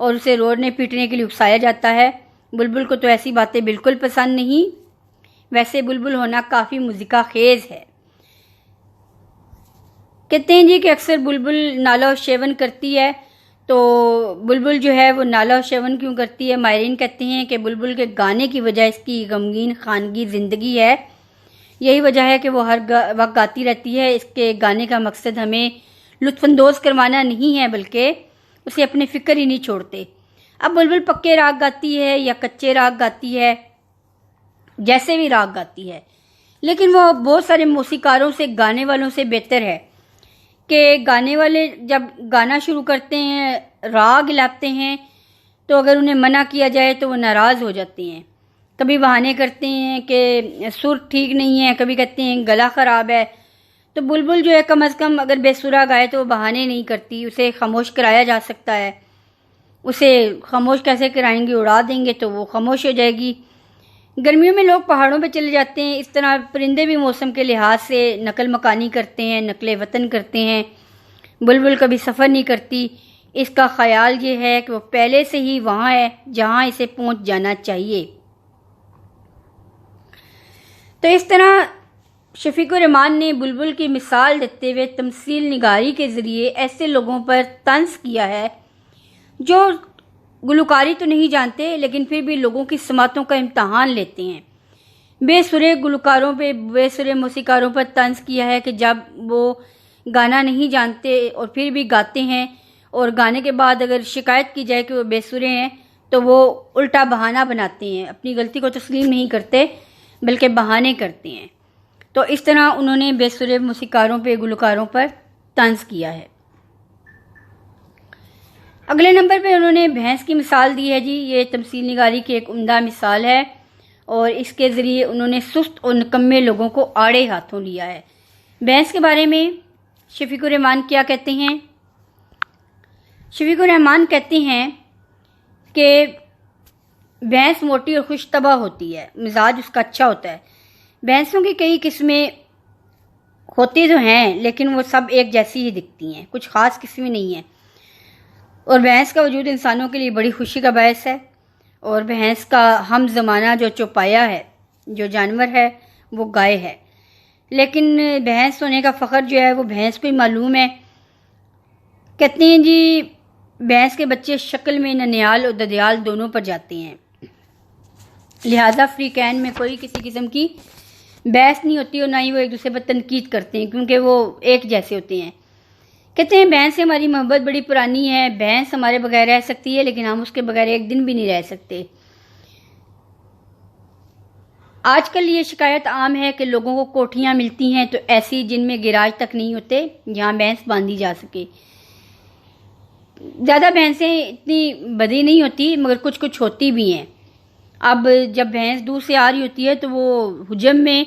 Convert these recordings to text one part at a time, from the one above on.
اور اسے روڑنے پیٹنے کے لیے اکسایا جاتا ہے۔ بلبل کو تو ایسی باتیں بالکل پسند نہیں، ویسے بلبل ہونا کافی مضحکہ خیز ہے۔ کہتے ہیں جی کہ اکثر بلبل نالا و شیون کرتی ہے، تو بلبل جو ہے وہ نالا و شیون کیوں کرتی ہے؟ ماہرین کہتے ہیں کہ بلبل کے گانے کی وجہ اس کی غمگین خانگی زندگی ہے۔ یہی وجہ ہے کہ وہ ہر وقت گاتی رہتی ہے۔ اس کے گانے کا مقصد ہمیں لطف اندوز کروانا نہیں ہے، بلکہ اسے اپنے فکر ہی نہیں چھوڑتے۔ اب بلبل پکے راگ گاتی ہے یا کچے راگ گاتی ہے، جیسے بھی راگ گاتی ہے، لیکن وہ بہت سارے موسیقاروں سے، گانے والوں سے بہتر ہے کہ گانے والے جب گانا شروع کرتے ہیں، راگ لاتے ہیں، تو اگر انہیں منع کیا جائے تو وہ ناراض ہو جاتے ہیں۔ کبھی بہانے کرتے ہیں کہ سر ٹھیک نہیں ہے، کبھی کہتے ہیں گلا خراب ہے۔ تو بلبل جو ہے کم از کم اگر بے سرا گائے تو وہ بہانے نہیں کرتی، اسے خاموش کرایا جا سکتا ہے۔ اسے خاموش کیسے کرائیں گے؟ اڑا دیں گے تو وہ خاموش ہو جائے گی۔ گرمیوں میں لوگ پہاڑوں پہ چلے جاتے ہیں، اس طرح پرندے بھی موسم کے لحاظ سے نقل مکانی کرتے ہیں، نقل وطن کرتے ہیں۔ بلبل کبھی سفر نہیں کرتی، اس کا خیال یہ ہے کہ وہ پہلے سے ہی وہاں ہے جہاں اسے پہنچ جانا چاہیے۔ تو اس طرح شفیق الرحمان نے بلبل کی مثال دیتے ہوئے تمثیل نگاری کے ذریعے ایسے لوگوں پر طنز کیا ہے جو گلوکاری تو نہیں جانتے لیکن پھر بھی لوگوں کی سماعتوں کا امتحان لیتے ہیں۔ بے سرے گلوکاروں پہ، بے سرے موسیقاروں پر طنز کیا ہے کہ جب وہ گانا نہیں جانتے اور پھر بھی گاتے ہیں، اور گانے کے بعد اگر شکایت کی جائے کہ وہ بے سرے ہیں تو وہ الٹا بہانہ بناتے ہیں، اپنی غلطی کو تسلیم نہیں کرتے بلکہ بہانے کرتے ہیں۔ تو اس طرح انہوں نے بے سرے موسیقاروں پہ، گلوکاروں پر طنز کیا ہے۔ اگلے نمبر پہ انہوں نے بھینس کی مثال دی ہے جی۔ یہ تمثیل نگاری کی ایک عمدہ مثال ہے، اور اس کے ذریعے انہوں نے سست اور نکمے لوگوں کو آڑے ہاتھوں لیا ہے۔ بھینس کے بارے میں شفیق الرحمان کیا کہتے ہیں؟ شفیق الرحمان کہتے ہیں کہ بھینس موٹی اور خوش طبع ہوتی ہے، مزاج اس کا اچھا ہوتا ہے۔ بھینسوں کی کئی قسمیں ہوتی تو ہیں لیکن وہ سب ایک جیسی ہی دکھتی ہیں، کچھ خاص قسمیں نہیں ہیں، اور بھینس کا وجود انسانوں کے لیے بڑی خوشی کا باعث ہے۔ اور بھینس کا ہم زمانہ جو چوپایا ہے، جو جانور ہے، وہ گائے ہے، لیکن بھینس ہونے کا فخر جو ہے وہ بھینس کو ہی معلوم ہے۔ کہتے ہیں جی بھینس کے بچے شکل میں ننیال اور ددیال دونوں پر جاتے ہیں، لہذا فریقین میں کوئی کسی قسم کی بحث نہیں ہوتی اور نہ ہی وہ ایک دوسرے پر تنقید کرتے ہیں، کیونکہ وہ ایک جیسے ہوتے ہیں۔ کہتے ہیں بھینس سے ہماری محبت بڑی پرانی ہے، بھینس ہمارے بغیر رہ سکتی ہے لیکن ہم اس کے بغیر ایک دن بھی نہیں رہ سکتے۔ آج کل یہ شکایت عام ہے کہ لوگوں کو کوٹھیاں ملتی ہیں تو ایسی جن میں گیراج تک نہیں ہوتے، جہاں بھینس باندھی جا سکے۔ زیادہ بھینسیں اتنی بدی نہیں ہوتی مگر کچھ کچھ ہوتی بھی ہیں۔ اب جب بھینس دور سے آ رہی ہوتی ہے تو وہ حجم میں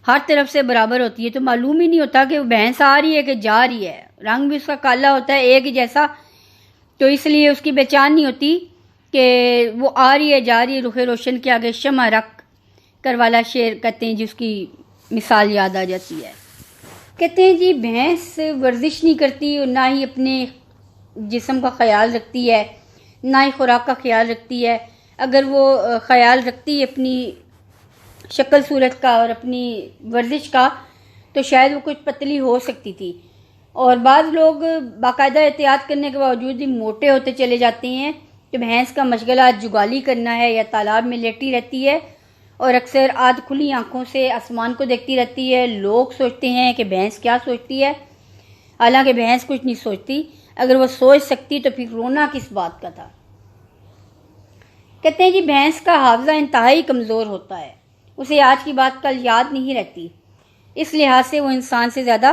ہر طرف سے برابر ہوتی ہے، تو معلوم ہی نہیں ہوتا کہ وہ بھینس آ رہی ہے کہ جا رہی ہے۔ رنگ بھی اس کا کالا ہوتا ہے ایک ہی جیسا، تو اس لیے اس کی پہچان نہیں ہوتی کہ وہ آ رہی ہے جا رہی ہے۔ رخ روشن کے آگے شمع رکھ کر والا شعر کہتے ہیں جس کی مثال یاد آ جاتی ہے۔ کہتے ہیں جی بھینس ورزش نہیں کرتی اور نہ ہی اپنے جسم کا خیال رکھتی ہے، نہ ہی خوراک کا خیال رکھتی ہے۔ اگر وہ خیال رکھتی اپنی شکل صورت کا اور اپنی ورزش کا تو شاید وہ کچھ پتلی ہو سکتی تھی، اور بعض لوگ باقاعدہ احتیاط کرنے کے باوجود بھی موٹے ہوتے چلے جاتے ہیں۔ تو بھینس کا مشغلہ جگالی کرنا ہے یا تالاب میں لیٹی رہتی ہے اور اکثر آدھ کھلی آنکھوں سے آسمان کو دیکھتی رہتی ہے۔ لوگ سوچتے ہیں کہ بھینس کیا سوچتی ہے، حالانکہ بھینس کچھ نہیں سوچتی۔ اگر وہ سوچ سکتی تو پھر رونا کس بات کا تھا۔ کہتے ہیں جی بھینس کا حافظہ انتہائی کمزور ہوتا ہے، اسے آج کی بات کل یاد نہیں رہتی، اس لحاظ سے وہ انسان سے زیادہ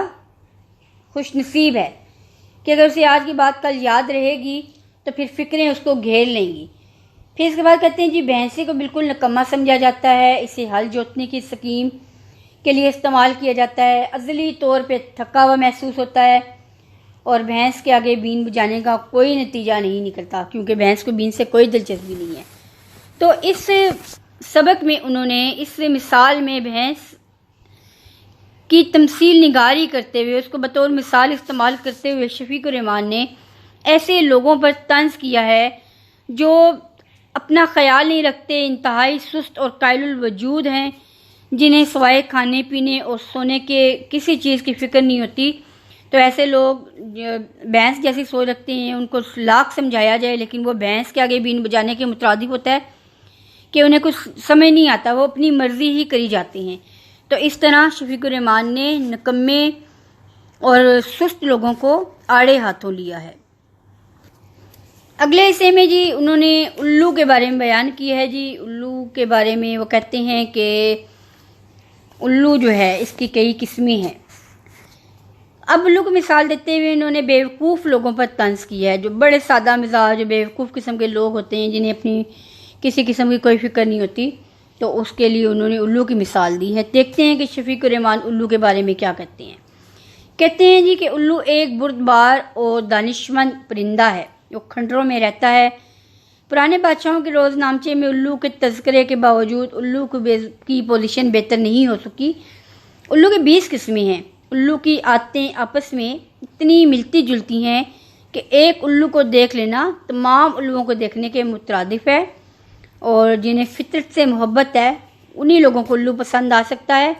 خوش نصیب ہے کہ اگر اسے آج کی بات کل یاد رہے گی تو پھر فکریں اس کو گھیر لیں گی۔ پھر اس کے بعد کہتے ہیں جی بھینسے کو بالکل نکما سمجھا جاتا ہے، اسے ہل جوتنے کی سکیم کے لیے استعمال کیا جاتا ہے، عضلی طور پہ تھکا ہوا محسوس ہوتا ہے، اور بھینس کے آگے بین بجانے کا کوئی نتیجہ نہیں نکلتا کیونکہ بھینس کو بین سے کوئی دلچسپی نہیں ہے۔ تو اس سبق میں انہوں نے اس مثال میں بھینس کی تمثیل نگاری کرتے ہوئے، اس کو بطور مثال استعمال کرتے ہوئے شفیق الرحمان نے ایسے لوگوں پر طنز کیا ہے جو اپنا خیال نہیں رکھتے، انتہائی سست اور قائل الوجود ہیں، جنہیں سوائے کھانے پینے اور سونے کے کسی چیز کی فکر نہیں ہوتی. تو ایسے لوگ بھینس جیسی سوچ رکھتے ہیں، ان کو لاکھ سمجھایا جائے لیکن وہ بھینس کے آگے بین بجانے کے مترادف ہوتا ہے کہ انہیں کچھ سمجھ نہیں آتا، وہ اپنی مرضی ہی کری جاتے ہیں. تو اس طرح شفیق الرحمان نے نکمے اور سست لوگوں کو آڑے ہاتھوں لیا ہے. اگلے حصے میں جی انہوں نے الو کے بارے میں بیان کیا ہے. جی الو کے بارے میں وہ کہتے ہیں کہ الو جو ہے اس کی کئی قسمیں ہیں. اب الو کو مثال دیتے ہوئے انہوں نے بیوقوف لوگوں پر طنز کیا ہے، جو بڑے سادہ مزاج بیوقوف قسم کے لوگ ہوتے ہیں، جنہیں اپنی کسی قسم کی کوئی فکر نہیں ہوتی. تو اس کے لیے انہوں نے الو کی مثال دی ہے. دیکھتے ہیں کہ شفیق الرحمان الو کے بارے میں کیا کہتے ہیں. کہتے ہیں جی کہ الو ایک بردبار اور دانشمند پرندہ ہے جو کھنڈروں میں رہتا ہے. پرانے بادشاہوں کے روز نامچے میں الو کے تذکرے کے باوجود الو کی پوزیشن بہتر نہیں ہو سکی. الو کے 20 قسمیں ہیں. الو کی عادتیں آپس میں اتنی ملتی جلتی ہیں کہ ایک الو کو دیکھ لینا تمام الوؤں کو دیکھنے کے مترادف ہے، اور جنہیں فطرت سے محبت ہے انہی لوگوں کو الو پسند آ سکتا ہے.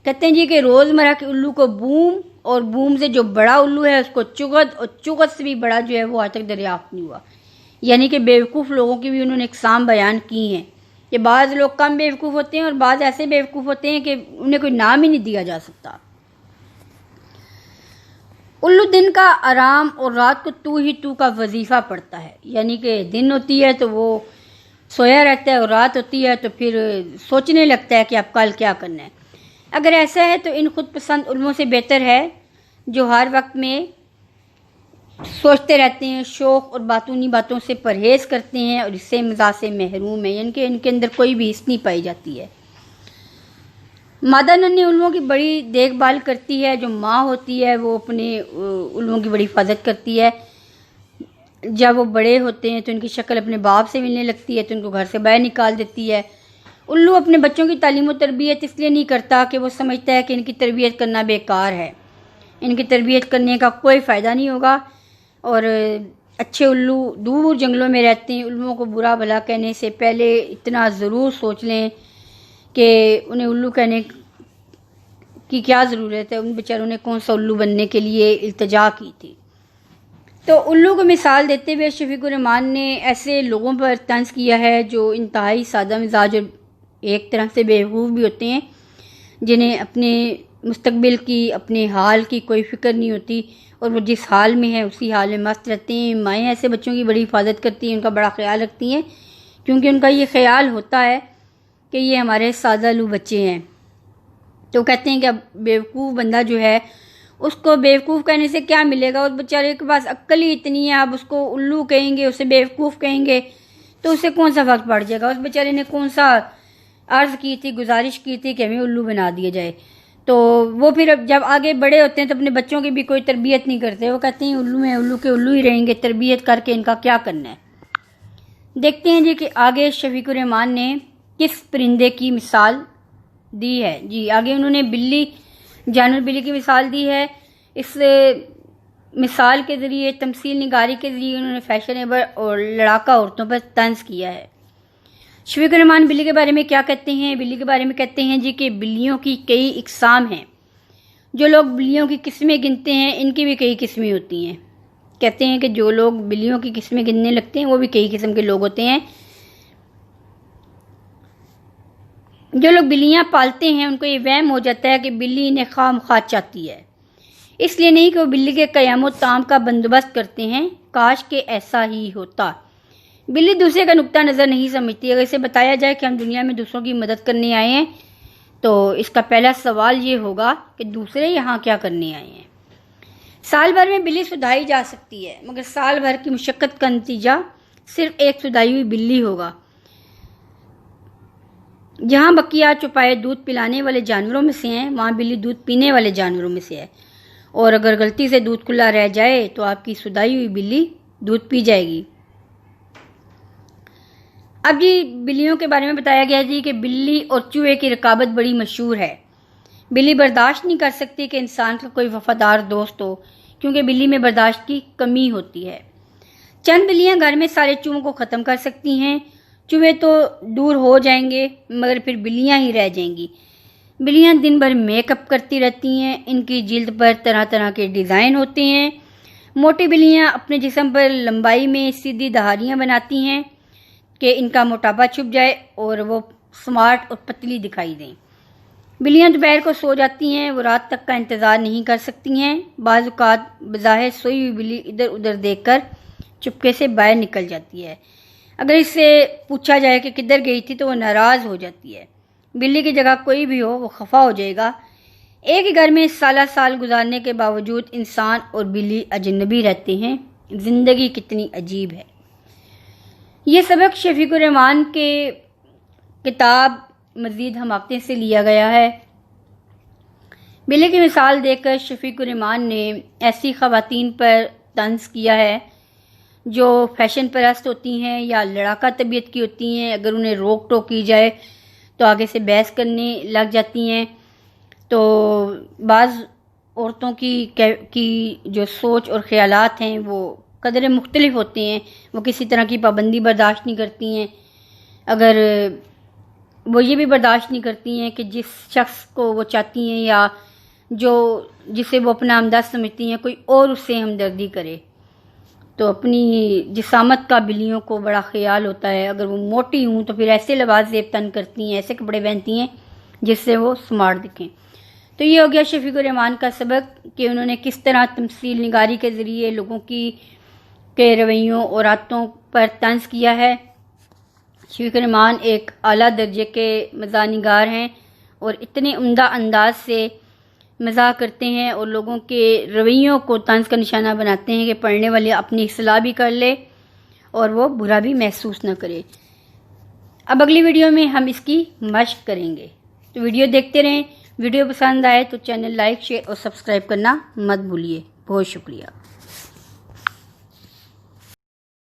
کہتے ہیں جی کہ روزمرہ کے الو کو بوم، اور بوم سے جو بڑا الو ہے اس کو چغد، اور چغد سے بھی بڑا جو ہے وہ آج تک دریافت نہیں ہوا. یعنی کہ بیوقوف لوگوں کی بھی انہوں نے اقسام بیان کی ہیں کہ بعض لوگ کم بیوقوف ہوتے ہیں اور بعض ایسے بیوقوف ہوتے ہیں کہ انہیں کوئی نام ہی نہیں دیا جا سکتا. الو دن کا آرام اور رات کو تو ہی تو کا وظیفہ پڑتا ہے. یعنی کہ دن ہوتی ہے تو وہ سویا رہتا ہے، اور رات ہوتی ہے تو پھر سوچنے لگتا ہے کہ اب کل کیا کرنا ہے. اگر ایسا ہے تو ان خود پسند علموں سے بہتر ہے جو ہر وقت میں سوچتے رہتے ہیں، شوق اور باطنی باتوں سے پرہیز کرتے ہیں اور اس سے مزاج سے محروم ہیں، یعنی کہ ان کے اندر کوئی بھی حس نہیں پائی جاتی ہے. مادہ ننھے علموں کی بڑی دیکھ بھال کرتی ہے. جو ماں ہوتی ہے وہ اپنے علموں کی بڑی حفاظت کرتی ہے. جب وہ بڑے ہوتے ہیں تو ان کی شکل اپنے باپ سے ملنے لگتی ہے تو ان کو گھر سے باہر نکال دیتی ہے. الو اپنے بچوں کی تعلیم و تربیت اس لیے نہیں کرتا کہ وہ سمجھتا ہے کہ ان کی تربیت کرنا بیکار ہے، ان کی تربیت کرنے کا کوئی فائدہ نہیں ہوگا. اور اچھے الو دور جنگلوں میں رہتے ہیں. الوؤں کو برا بھلا کہنے سے پہلے اتنا ضرور سوچ لیں کہ انہیں الو کہنے کی کیا ضرورت ہے. ان بیچاروں نے کون سا الو بننے کے لیے التجا کی تھی. تو الو کو مثال دیتے ہوئے شفیق الرحمان نے ایسے لوگوں پر طنز کیا ہے جو انتہائی سادہ مزاج اور ایک طرح سے بیوقوف بھی ہوتے ہیں، جنہیں اپنے مستقبل کی، اپنے حال کی کوئی فکر نہیں ہوتی، اور وہ جس حال میں ہے اسی حال میں مست رہتے ہیں. مائیں ایسے بچوں کی بڑی حفاظت کرتی ہیں، ان کا بڑا خیال رکھتی ہیں، کیونکہ ان کا یہ خیال ہوتا ہے کہ یہ ہمارے سادہ لو بچے ہیں. تو کہتے ہیں کہ اب بیوقوف بندہ جو ہے اس کو بیوقوف کہنے سے کیا ملے گا، اس بیچارے کے پاس عقل ہی اتنی ہے. اب اس کو الو کہیں گے، اسے بیوقوف کہیں گے تو اسے کون سا فرق پڑ جائے گا. اس بیچارے نے کون سا عرض کی تھی، گزارش کی تھی کہ ہمیں الو بنا دیا جائے. تو وہ پھر اب جب آگے بڑے ہوتے ہیں تو اپنے بچوں کی بھی کوئی تربیت نہیں کرتے. وہ کہتے ہیں الو ہیں، الو کے الو ہی رہیں گے، تربیت کر کے ان کا کیا کرنا ہے. دیکھتے ہیں جی کہ آگے شفیق الرحمان نے کس پرندے کی مثال دی ہے. جی آگے انہوں نے بلی، جانور بلی کی مثال دی ہے. اس مثال کے ذریعے، تمثیل نگاری کے ذریعے انہوں نے فیشنیبل اور لڑاکا عورتوں پر طنز کیا ہے. شفیق الرحمان بلی کے بارے میں کیا کہتے ہیں؟ بلی کے بارے میں کہتے ہیں جی کہ بلیوں کی کئی اقسام ہیں. جو لوگ بلیوں کی قسمیں گنتے ہیں ان کی بھی کئی قسمیں ہوتی ہیں. کہتے ہیں کہ جو لوگ بلیوں کی قسمیں گننے لگتے ہیں وہ بھی کئی قسم کے لوگ ہوتے ہیں. جو لوگ بلیاں پالتے ہیں ان کو یہ وہم ہو جاتا ہے کہ بلی انہیں خواہ مخواہ چاہتی ہے، اس لیے نہیں کہ وہ بلی کے قیام و طعام کا بندوبست کرتے ہیں. کاش کہ ایسا ہی ہوتا. بلی دوسرے کا نقطہ نظر نہیں سمجھتی. اگر اسے بتایا جائے کہ ہم دنیا میں دوسروں کی مدد کرنے آئے ہیں تو اس کا پہلا سوال یہ ہوگا کہ دوسرے یہاں کیا کرنے آئے ہیں. سال بھر میں بلی سدھائی جا سکتی ہے، مگر سال بھر کی مشقت کا نتیجہ صرف ایک سدھائی ہوئی بلی ہوگا. جہاں بقیہ چوپائے دودھ پلانے والے جانوروں میں سے ہیں وہاں بلی دودھ پینے والے جانوروں میں سے ہے، اور اگر غلطی سے دودھ کھلا رہ جائے تو آپ کی سدھائی ہوئی بلی دودھ پی جائے گی. اب جی بلیوں کے بارے میں بتایا گیا جی کہ بلی اور چوہے کی رقابت بڑی مشہور ہے. بلی برداشت نہیں کر سکتی کہ انسان کا کوئی وفادار دوست ہو، کیونکہ بلی میں برداشت کی کمی ہوتی ہے. چند بلیاں گھر میں سارے چوہوں کو ختم کر سکتی ہیں۔ چوہے تو دور ہو جائیں گے مگر پھر بلیاں ہی رہ جائیں گی۔ بلیاں دن بھر میک اپ کرتی رہتی ہیں، ان کی جلد پر طرح طرح کے ڈیزائن ہوتے ہیں۔ موٹی بلیاں اپنے جسم پر لمبائی میں سیدھی دہاریاں بناتی ہیں کہ ان کا موٹاپا چھپ جائے اور وہ سمارٹ اور پتلی دکھائی دیں۔ بلیاں دوپہر کو سو جاتی ہیں، وہ رات تک کا انتظار نہیں کر سکتی ہیں۔ بعض اوقات بظاہر سوئی ہوئی بلی ادھر ادھر دیکھ کر چپکے سے باہر نکل جاتی ہے۔ اگر اس سے پوچھا جائے کہ کدھر گئی تھی تو وہ ناراض ہو جاتی ہے۔ بلی کی جگہ کوئی بھی ہو وہ خفا ہو جائے گا۔ ایک ہی گھر میں سالہ سال گزارنے کے باوجود انسان اور بلی اجنبی رہتے ہیں۔ زندگی کتنی عجیب ہے۔ یہ سبق شفیق الرحمان کے کتاب مزید حماقتیں سے لیا گیا ہے۔ بلی کی مثال دے کر شفیق الرحمان نے ایسی خواتین پر طنز کیا ہے جو فیشن پرست ہوتی ہیں یا لڑاکا طبیعت کی ہوتی ہیں۔ اگر انہیں روک ٹوک کی جائے تو آگے سے بحث کرنے لگ جاتی ہیں۔ تو بعض عورتوں کی جو سوچ اور خیالات ہیں وہ قدرے مختلف ہوتے ہیں۔ وہ کسی طرح کی پابندی برداشت نہیں کرتی ہیں۔ اگر وہ یہ بھی برداشت نہیں کرتی ہیں کہ جس شخص کو وہ چاہتی ہیں یا جسے وہ اپنا ہمدرد سمجھتی ہیں کوئی اور اس سے ہمدردی کرے، تو اپنی جسامت کا بلیوں کو بڑا خیال ہوتا ہے۔ اگر وہ موٹی ہوں تو پھر ایسے لباس زیب تن کرتی ہیں، ایسے کپڑے پہنتی ہیں جس سے وہ سمارٹ دکھیں۔ تو یہ ہو گیا شفیق الرحمان کا سبق کہ انہوں نے کس طرح تمثیل نگاری کے ذریعے لوگوں کے رویوں اور عادتوں پر طنز کیا ہے۔ شفیق الرحمان ایک اعلیٰ درجے کے مزاح نگار ہیں اور اتنے عمدہ انداز سے مزاح کرتے ہیں اور لوگوں کے رویوں کو طنز کا نشانہ بناتے ہیں کہ پڑھنے والے اپنی اصلاح بھی کر لے اور وہ برا بھی محسوس نہ کرے۔ اب اگلی ویڈیو میں ہم اس کی مشق کریں گے، تو ویڈیو دیکھتے رہیں۔ ویڈیو پسند آئے تو چینل لائک، شیئر اور سبسکرائب کرنا مت بھولیے۔ بہت شکریہ۔